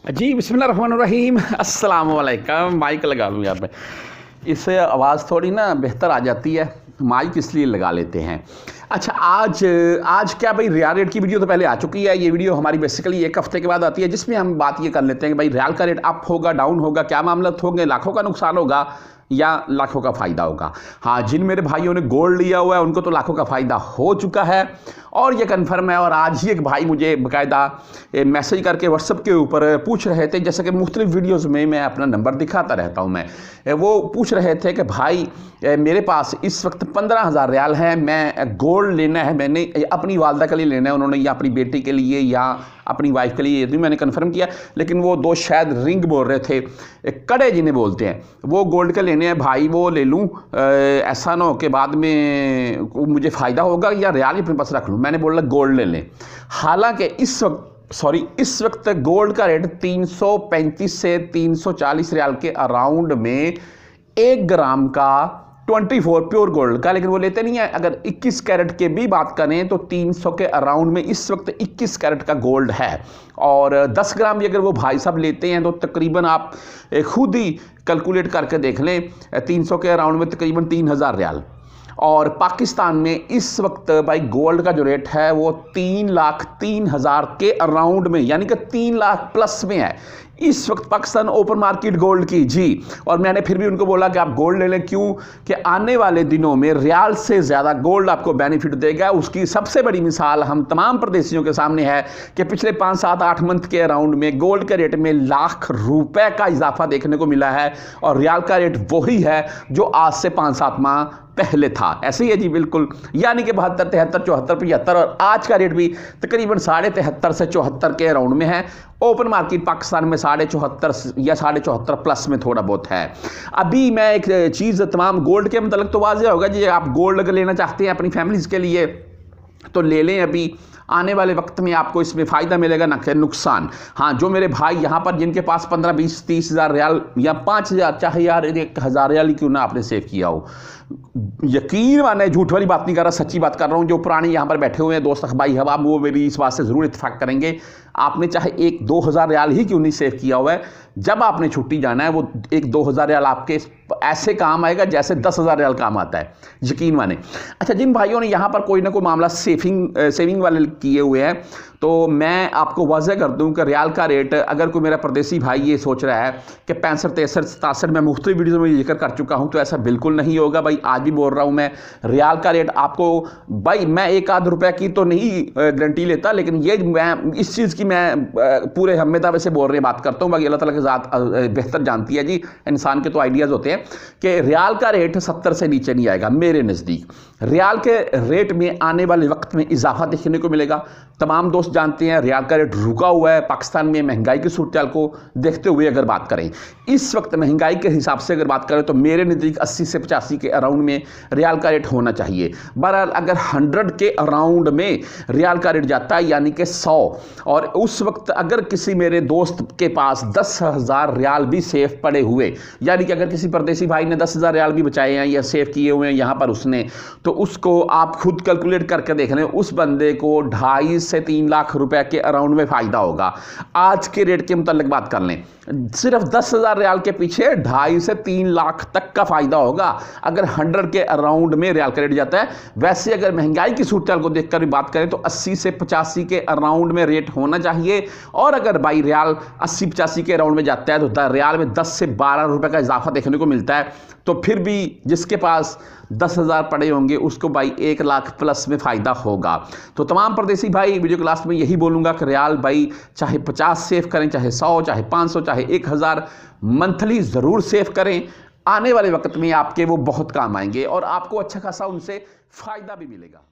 जी बिस्मिल्लाहिर्रहमानिर्रहीम अस्सलाम वालेकुम। माइक लगा लूँ यहाँ पे, इससे आवाज़ थोड़ी ना बेहतर आ जाती है, माइक इसलिए लगा लेते हैं। अच्छा, आज क्या भाई, रियाल रेट की वीडियो तो पहले आ चुकी है। ये वीडियो हमारी बेसिकली एक हफ्ते के बाद आती है, जिसमें हम बात ये कर लेते हैं कि भाई रियाल का रेट अप होगा, डाउन होगा, क्या मामला होंगे, लाखों का नुकसान होगा या लाखों का फ़ायदा होगा। हाँ, जिन मेरे भाइयों ने गोल्ड लिया हुआ है उनको तो लाखों का फ़ायदा हो चुका है और ये कन्फर्म है। और आज ही एक भाई मुझे बाकायदा मैसेज करके व्हाट्सएप के ऊपर पूछ रहे थे, जैसे कि मुख्तलिफ वीडियोज़ में मैं अपना नंबर दिखाता रहता हूँ। वो पूछ रहे थे कि भाई मेरे पास इस वक्त 15,000 रियाल हैं, मैं गोल्ड लेना है, मैंने अपनी वालदा के लिए लेना है, उन्होंने या अपनी बेटी के लिए या अपनी वाइफ के लिए, ये मैंने कन्फर्म किया। लेकिन वो दो शायद रिंग बोल रहे थे, कड़े जिन्हें बोलते हैं, वो गोल्ड के लेने हैं। भाई वो ले लूँ, ऐसा ना हो कि बाद में मुझे फ़ायदा होगा, या रियाल ही अपने पास रख लूँ। मैंने बोला गोल्ड ले लें। हालांकि इस वक्त गोल्ड का रेट 335 से 340 रियाल के अराउंड में 1 ग्राम का 24 प्योर गोल्ड का, लेकिन वो लेते नहीं है। अगर 21 कैरेट के भी बात करें तो 300 के अराउंड में इस वक्त 21 कैरेट का गोल्ड है। और 10 ग्राम भी अगर वो भाई साहब लेते हैं तो तकरीबन आप खुद ही कैलकुलेट करके देख लें, 300 के अराउंड में तकरीबन 3,000 रियाल। और पाकिस्तान में इस वक्त भाई गोल्ड का जो रेट है वो 3,03,000 के अराउंड में, यानी कि 3 लाख प्लस में है इस वक्त पाकिस्तान ओपन मार्केट गोल्ड की। जी, और मैंने फिर भी उनको बोला कि आप गोल्ड ले लें, क्यों कि आने वाले दिनों में रियाल से ज़्यादा गोल्ड आपको बेनिफिट देगा। उसकी सबसे बड़ी मिसाल हम तमाम प्रदेशियों के सामने है कि पिछले 5, 7, 8 मंथ के अराउंड में गोल्ड के रेट में लाख रुपए का इजाफा देखने को मिला है और रियाल का रेट वही है जो आज से 5-7 माह पहले था। ऐसे ही है जी, बिल्कुल, यानी कि 72, 73, 74, 75 और आज का रेट भी तकरीबन 73.5 से 74 के अराउंड में है। ओपन मार्केट पाकिस्तान में 74.5 या 74.5 प्लस में थोड़ा बहुत है। अभी मैं एक चीज़ तमाम गोल्ड के मतलब तो वाज़ेह होगा जी, आप गोल्ड अगर लेना चाहते हैं अपनी फैमिलीज़ के लिए तो ले लें। अभी आने वाले वक्त में आपको इसमें फ़ायदा मिलेगा, ना कि नुकसान। हाँ, जो मेरे भाई यहाँ पर जिनके पास 15, 20, 30 हज़ार रियाल या 5,000, चाहे यार 1,000 रियाल ही क्यों ना आपने सेव किया हो, यकीन माने, झूठ वाली बात नहीं कर रहा, सच्ची बात कर रहा हूँ। जो पुराने यहाँ पर बैठे हुए हैं दोस्त भाई हबाब, वो मेरी इस बात से ज़रूर इत्तेफाक करेंगे। आपने चाहे 1-2 हज़ार रियाल ही क्यों नहीं सेव किया हुआ है, जब आपने छुट्टी जाना है वो 1-2 हज़ार रियाल आपके ऐसे काम आएगा जैसे 10,000 रियाल काम आता है, यकीन माने। अच्छा, जिन भाइयों ने यहाँ पर कोई ना कोई मामला सेविंग वाले किए हुए हैं, तो मैं आपको वाज़ेह कर दूं कि रियाल का रेट, अगर कोई मेरा परदेसी भाई ये सोच रहा है कि 65, 63, 67, मैं मुख्तलिफ वीडियो में जिक्र कर चुका हूँ, तो ऐसा बिल्कुल नहीं होगा भाई। आज भी बोल रहा हूँ मैं, रियाल का रेट आपको भाई, मैं 1-आध रुपये की तो नहीं गारंटी लेता, लेकिन ये मैं इस चीज़ की मैं पूरे हम्मे दावे से बोल रहे बात करता हूँ। बाकी अल्लाह ताला की ज़ात बेहतर जानती है जी, इंसान के तो आइडियाज़ होते हैं कि रियाल का रेट 70 से नीचे नहीं आएगा। मेरे नज़दीक रियाल के रेट में आने वाले वक्त में इजाफा देखने को मिलेगा। तमाम दोस्त जानते हैं रियाल का रेट रुका हुआ है। पाकिस्तान में महंगाई की सूरत को देखते हुए अगर बात करें, इस वक्त महंगाई के हिसाब से अगर बात करें तो मेरे नज़दीक 80 से 85 के अराउंड में रियाल का रेट होना चाहिए। बहरहाल अगर 100 के अराउंड में रियाल का रेट जाता है, यानी कि 100, और उस वक्त अगर किसी मेरे दोस्त के पास 10,000 रियाल भी सेफ पड़े हुए, यानी कि अगर किसी परदेसी भाई ने 10,000 रियाल भी बचाए हैं या सेव किए हुए हैं यहाँ पर उसने, तो उसको आप खुद कैलकुलेट करके देख लें, उस बंदे को 2.5 से 3 लाख रुपए के अराउंड में फ़ायदा होगा। आज के रेट के मुताबिक बात कर लें, सिर्फ 10,000 रियाल के पीछे 2.5 से 3 लाख तक का फ़ायदा होगा अगर 100 के अराउंड में रियाल का रेट जाता है। वैसे अगर महंगाई की सूरत को देखकर भी बात करें तो 80 से 85 के अराउंड में रेट होना चाहिए। और अगर भाई रियाल 80-85 के अराउंड में जाता है तो रियाल में 10 से 12 रुपए का इजाफा देखने को मिलता है। तो फिर भी जिसके पास 10,000 पड़े होंगे उसको भाई 1 लाख प्लस में फ़ायदा होगा। तो तमाम परदेसी भाई, वीडियो के लास्ट में यही बोलूँगा कि रियाल भाई चाहे 50 सेव करें, चाहे 100, चाहे 500, चाहे 1,000 मंथली ज़रूर सेव करें। आने वाले वक्त में आपके वो बहुत काम आएंगे और आपको अच्छा खासा उनसे फ़ायदा भी मिलेगा।